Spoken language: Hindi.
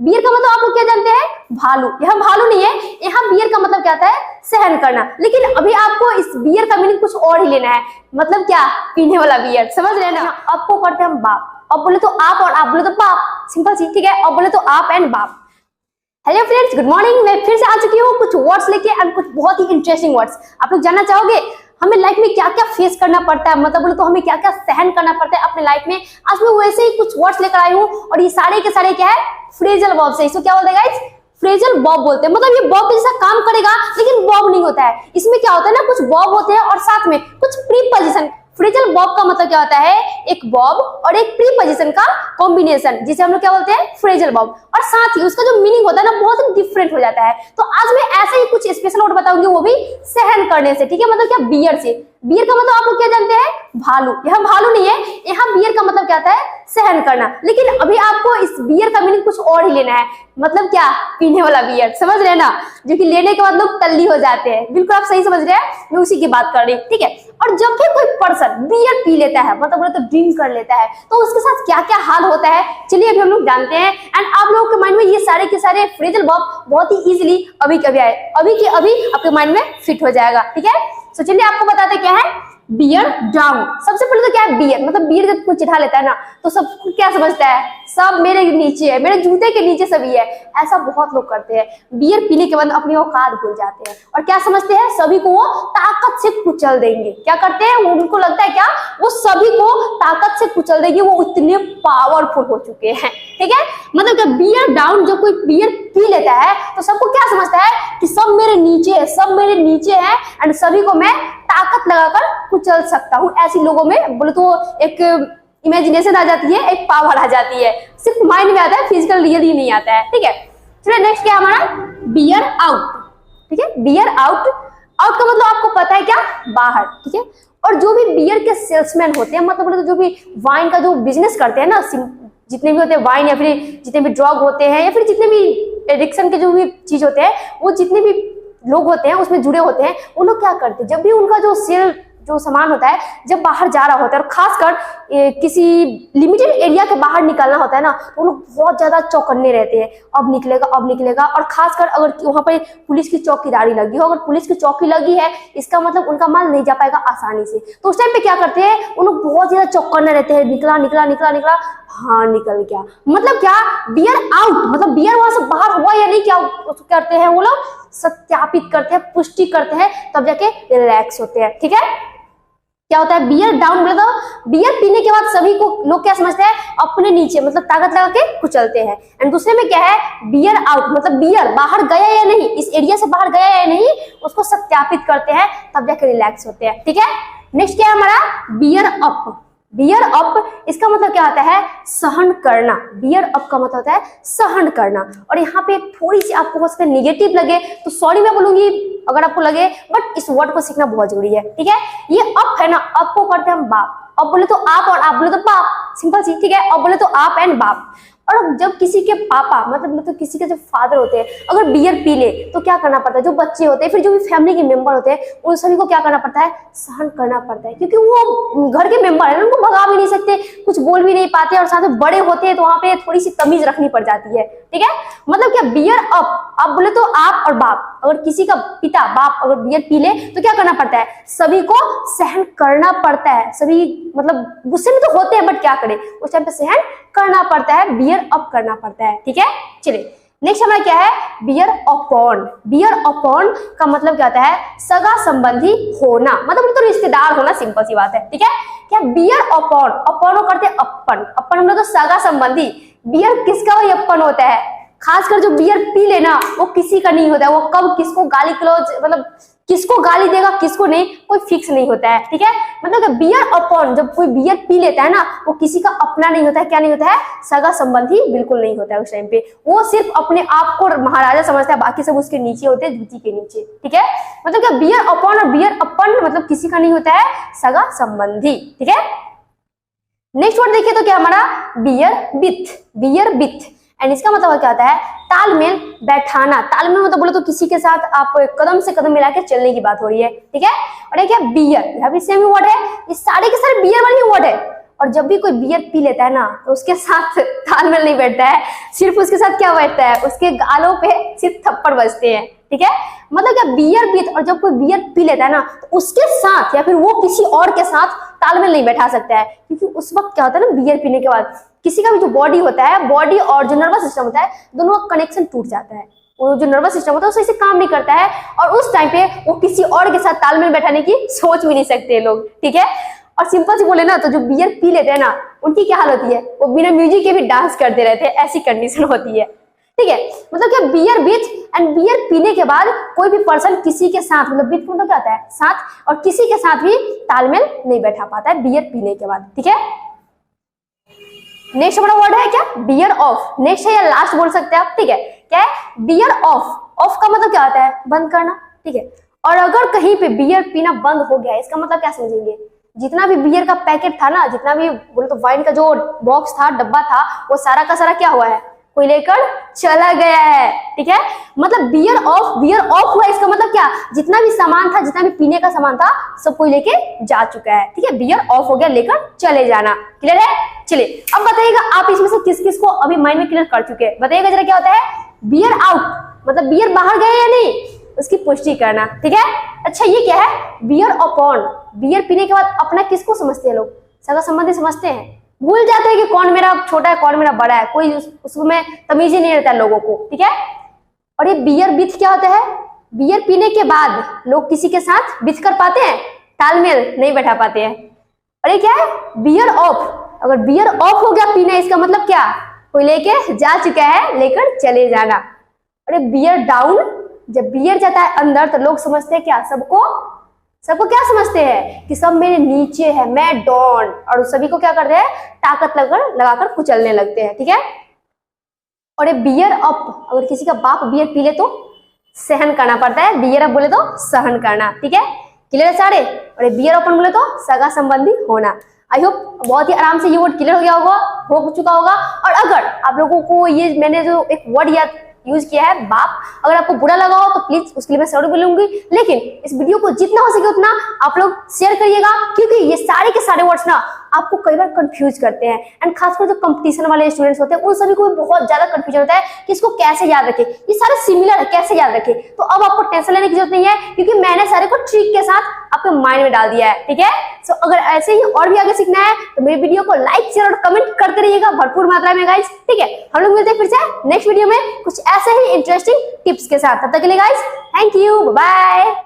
बियर का मतलब आप लोग क्या जानते हैं? भालू। यहाँ भालू नहीं है, यहाँ बियर का मतलब क्या आता है? सहन करना। लेकिन अभी आपको इस बियर का मीनिंग कुछ और ही लेना है। मतलब क्या? पीने वाला बियर। समझ रहे हैं ना? अब को करते हैं हम बाप। अब बोले तो आप और आप बोले तो बाप, सिंपल सी, ठीक है। अब बोले तो आप एंड बाप। Hello friends, good morning. मैं फिर से आ चुकी हूँ कुछ वर्ड्स लेके एंड कुछ बहुत ही इंटरेस्टिंग वर्ड्स। आप लोग जानना चाहोगे हमें लाइफ में क्या क्या फेस करना पड़ता है, मतलब बोले तो हमें क्या क्या सहन करना पड़ता है अपने लाइफ में। आज मैं वैसे ही कुछ वर्ड्स लेकर आई हूँ और ये सारे के सारे क्या है? फ्रेजल वर्ब्स है। इसको क्या बोलते हैं गाइस? फ्रेजल वर्ब बोलते हैं। मतलब ये वर्ब जैसा काम करेगा लेकिन वर्ब नहीं होता है। इसमें क्या होता है ना, कुछ वर्ब होते हैं और साथ में कुछ प्रीपोजिशन। फ्रेजल वर्ब का मतलब क्या होता है? एक वर्ब और एक प्रीपोजिशन का कॉम्बिनेशन, जिसे हम लोग क्या बोलते हैं? Phrasal verb. और साथ ही उसका जो मीनिंग होता है ना, बहुत ही डिफरेंट हो जाता है। तो आज मैं ऐसे ही कुछ स्पेशल वर्ड बताऊंगी, वो भी सहन करने से, ठीक है। मतलब क्या? बियर से। बियर का मतलब आप लोग क्या जानते हैं? भालू। यहाँ भालू नहीं है, यहाँ बियर का मतलब क्या आता है? सहन करना। लेकिन अभी आपको इस बियर का मीनिंग कुछ और ही लेना है। मतलब क्या? पीने वाला बियर। समझ रहे हैं ना? जो कि लेने के बाद लोग टल्ली हो जाते हैं। बिल्कुल आप सही समझ रहे हैं, मैं उसी की बात कर रही हूँ, ठीक है। और जब भी कोई पर्सन बियर पी लेता है, मतलब बोले तो ड्रिंक कर लेता है, तो उसके साथ क्या क्या हाल होता है, चलिए अभी हम लोग जानते हैं। एंड आप लोगों के माइंड में ये सारे के सारे फ्रेजल वर्ब बहुत ही इजीली अभी के अभी आपके माइंड में फिट हो जाएगा, ठीक है। तो चलिए आपको बताते क्या है बियर डाउन। सबसे पहले तो क्या है बियर, मतलब बियर जब कोई चढ़ा लेता है ना, तो सब क्या समझता है? सब मेरे नीचे है, मेरे जूते के नीचे सभी है। ऐसा बहुत लोग करते हैं। बियर पीने के बाद अपनी औकात भूल जाते हैं और क्या समझते हैं? सभी को वो ताकत से कुचल देंगे। क्या करते हैं? उनको लगता है क्या? वो सभी को ताकत से कुचल देंगे। वो इतने पावरफुल हो चुके हैं, ठीक है। मतलब जब बियर डाउन, जब कोई बियर पी लेता है तो सबको क्या समझता है कि सब मेरे नीचे है, सब मेरे नीचे है एंड सभी को मैं ताकत लगाकर कुचल सकता हूँ। ऐसी लोगों में बोले तो एक इमेजिनेशन आ जाती है, एक पावर आ जाती है। सिर्फ माइंड में आता है, फिजिकल रियली नहीं आता है, ठीक है। चलिए नेक्स्ट क्या हमारा? बियर आउट, ठीक है। Beer out. आउट का मतलब आपको पता है क्या? बाहर, ठीक है। और जो भी बियर के सेल्समैन होते हैं, मतलब बोले तो जो भी वाइन का जो बिजनेस करते हैं ना, जितने भी होते हैं वाइन या फिर जितने भी ड्रग होते हैं या फिर जितने भी एडिक्शन के जो भी चीज होते हैं, वो जितने भी लोग होते हैं उसमें जुड़े होते हैं, वो लोग क्या करते हैं? जब भी उनका जो सेल जो सामान होता है जब बाहर जा रहा होता है और खासकर किसी लिमिटेड एरिया के बाहर निकलना होता है ना, वो लोग बहुत ज्यादा चौकन्ने रहते हैं। अब निकलेगा, अब निकलेगा। और खासकर अगर वहां पर पुलिस की चौकीदारी लगी हो, अगर पुलिस की चौकी लगी है, इसका मतलब उनका माल नहीं जा पाएगा आसानी से। तो उस टाइम पे क्या करते हैं? वो लोग बहुत ज्यादा चौकन्ने रहते हैं। निकला निकला निकला निकला, हाँ निकल गया। मतलब क्या? बियर आउट, मतलब बियर वहां से बाहर हुआ या नहीं, क्या करते हैं वो लोग? सत्यापित करते हैं, पुष्टि करते हैं, तब जाके रिलैक्स होते हैं, ठीक है। क्या होता है? बियर डाउन बोले तो बियर पीने के बाद सभी को लोग क्या समझते हैं? अपने नीचे, मतलब ताकत लगा के कुचलते हैं। एंड दूसरे में क्या है? बियर आउट, मतलब बियर बाहर गया या नहीं, इस एरिया से बाहर गया या नहीं, उसको सत्यापित करते हैं, तब जाके रिलैक्स होते हैं, ठीक है। नेक्स्ट क्या है हमारा? Beer up. बियर अप, इसका मतलब क्या होता है? सहन करना। बियर अप का मतलब होता है सहन करना। और यहाँ पे थोड़ी सी आपको हो सकता है निगेटिव लगे तो सॉरी मैं बोलूंगी अगर आपको लगे, बट इस वर्ड को सीखना बहुत जरूरी है, ठीक है। ये अप है ना, अप को करते हैं हम बाप। अब बोले तो आप और आप बोले तो बाप, सिंपल सी, ठीक है। अब बोले तो आप एंड बाप। और जब किसी के पापा, मतलब तो किसी के जो फादर होते हैं, अगर बियर पी ले तो क्या करना पड़ता है? जो बच्चे होते हैं, फिर जो भी फैमिली के मेंबर होते हैं, उन सभी को क्या करना पड़ता है? सहन करना पड़ता है। क्योंकि वो घर के मेंबर है, उनको भगा भी नहीं सकते, कुछ बोल भी नहीं पाते, और साथ में बड़े होते हैं तो वहां पे थोड़ी सी तमीज रखनी पड़ जाती है, ठीक है। मतलब क्या? Beer up. अब बोले तो आप और बाप, अगर किसी का पिता बाप अगर बियर पी ले तो क्या करना पड़ता है? सभी को सहन करना पड़ता है। सभी मतलब गुस्से में तो होते हैं, बट क्या करें, उस टाइम पे सहन करना पड़ता है, बियर अप करना पड़ता है, ठीक है। चलिए नेक्स्ट हमारा क्या है? Beer upon. बियर अपॉन का मतलब क्या होता है? सगा संबंधी होना, मतलब तो रिश्तेदार होना, सिंपल सी बात है, ठीक है। क्या? Beer upon. अपॉन करते हैं अपन, अपन हम लोग तो सगा संबंधी। बियर किसका वही अपन होता है? खासकर जो बियर पी लेना वो किसी का नहीं होता है। वो कब किसको गाली गलौज, मतलब किसको गाली देगा किसको नहीं, कोई फिक्स नहीं होता है, ठीक है। मतलब बियर अपॉन, जब कोई बियर पी लेता है ना, वो किसी का अपना नहीं होता है। क्या नहीं होता है? सगा संबंधी बिल्कुल नहीं होता है उस टाइम पे। वो सिर्फ अपने आप को महाराजा समझता है, बाकी सब उसके नीचे होते हैं, धूती के नीचे, ठीक है। मतलब क्या? बियर अपॉन और बियर अपन मतलब किसी का नहीं होता है, सगा संबंधी, ठीक है। नेक्स्ट वर्ड देखिए तो क्या हमारा? Beer with. Beer with and इसका मतलब क्या होता है? तालमेल बैठाना। तालमेल मतलब बोले तो किसी के साथ आप कदम से कदम मिला के चलने की बात हो रही है, ठीक है। और ये क्या? बियर, यहाँ भी सेम वर्ड है। ये सारे के सारे बियर वाली वर्ड है। और जब भी कोई बियर पी लेता है ना तो उसके साथ तालमेल नहीं बैठता है, सिर्फ उसके साथ क्या बैठता है, उसके गालों पे सिर्फ थप्पड़ बजते हैं, ठीक है। मतलब क्या बियर पी, और जब कोई बियर पी लेता है ना तो उसके साथ या फिर वो किसी और के साथ तालमेल नहीं बैठा सकता है, क्योंकि उस वक्त क्या होता है ना, बियर पीने के बाद किसी का भी जो बॉडी होता है, बॉडी और जो नर्वस सिस्टम होता है, दोनों का कनेक्शन टूट जाता है। वो जो नर्वस सिस्टम होता है वो सही से काम नहीं करता है, और उस टाइम पे वो किसी और के साथ तालमेल बैठाने की सोच भी नहीं सकते लोग, ठीक है। और सिंपल से बोले ना तो जो बियर पी लेते हैं ना उनकी क्या हाल होती है, वो बिना म्यूजिक के भी डांस करते रहते हैं, ऐसी कंडीशन होती है, ठीक है। मतलब क्या बियर विथ एंड बियर पीने के बाद कोई भी पर्सन किसी के साथ, मतलब विथ मतलब क्या होता है साथ, और किसी के साथ भी तालमेल नहीं बैठा पाता है बियर पीने के बाद, ठीक है। नेक्स्ट हमारा वर्ड है क्या, बियर ऑफ। नेक्स्ट है या लास्ट बोल सकते हैं आप, ठीक है। क्या है, बियर ऑफ। ऑफ का मतलब क्या होता है, बंद करना, ठीक है। और अगर कहीं पे बियर पीना बंद हो गया, इसका मतलब क्या समझेंगे, जितना भी बियर का पैकेट था ना, जितना भी बोले तो वाइन का जो बॉक्स था, डब्बा था, वो सारा का सारा क्या हुआ है, कोई लेकर चला गया है, ठीक है। मतलब बियर ऑफ हुआ, इसका मतलब क्या, जितना भी सामान था, जितना भी पीने का सामान था, सब कोई लेके जा चुका है, ठीक है। बियर ऑफ हो गया, लेकर चले जाना, क्लियर है। चलिए अब बताइएगा आप इसमें से किस किस को अभी माइंड में क्लियर कर चुके हैं, बताइएगा जरा क्या होता है बियर आउट, मतलब बियर बाहर गए या नहीं, उसकी पुष्टि करना, ठीक है। अच्छा ये क्या है, बियर अपॉन। बियर पीने के बाद अपना किसको समझते हैं लोग, सगा संबंधी समझते हैं, भूल जाते हैं कि कौन मेरा छोटा है कौन मेरा बड़ा है, कोई उसमें तमीज ही नहीं रहता लोगों को, ठीक है। और ये बियर विथ क्या होता है, बियर पीने के बाद लोग किसी के साथ विथ कर पाते हैं, तालमेल नहीं बैठा पाते हैं। और ये क्या है, बियर ऑफ। अगर बियर ऑफ हो गया पीना, इसका मतलब क्या, कोई लेके जा चुका है, लेकर चले जाना। अरे बियर डाउन, जब बियर जाता है अंदर तो लोग समझते हैं क्या, सबको क्या समझते हैं कि सब मेरे नीचे है, मैं डॉन, और सभी को क्या कर रहे हैं, ताकत लगाकर कुचलने लगते हैं, ठीक है। और ये बियर अप, अगर किसी का बाप बियर पी ले तो सहन करना पड़ता है, बियर अप बोले तो सहन करना, ठीक है। क्लियर है सारे। और ये बियर ओपन बोले तो सगा संबंधी होना। आई होप बहुत ही आराम से ये वर्ड क्लियर हो गया होगा, हो चुका होगा। और अगर आप लोगों को ये मैंने जो एक वर्ड याद यूज किया है बाप, अगर आपको बुरा लगा हो तो प्लीज उसके लिए मैं सॉरी बोलूंगी, लेकिन इस वीडियो को जितना हो सके उतना आप लोग शेयर करिएगा, क्योंकि ये सारे के सारे वर्ड्स ना आपको कई बार कंफ्यूज करते हैं, एंड खासकर जो कंपटीशन वाले स्टूडेंट्स होते हैं उन सभी को भी बहुत ज्यादा कंफ्यूजन होता है कि इसको कैसे याद रखें, ये सारे सिमिलर है कैसे याद रखें। तो अब आपको टेंशन लेने की जरूरत नहीं है, क्योंकि मैंने सारे को ट्रिक के साथ आपके माइंड में डाल दिया है, ठीक है। सो अगर ऐसे ही और भी आगे सीखना है तो मेरे वीडियो को लाइक शेयर और कमेंट करते रहिएगा भरपूर मात्रा में गाइस, ठीक है। हम लोग मिलते हैं फिर से नेक्स्ट वीडियो में कुछ ऐसे ही इंटरेस्टिंग टिप्स के साथ, तब तक के लिए गाइस थैंक यू, बाय।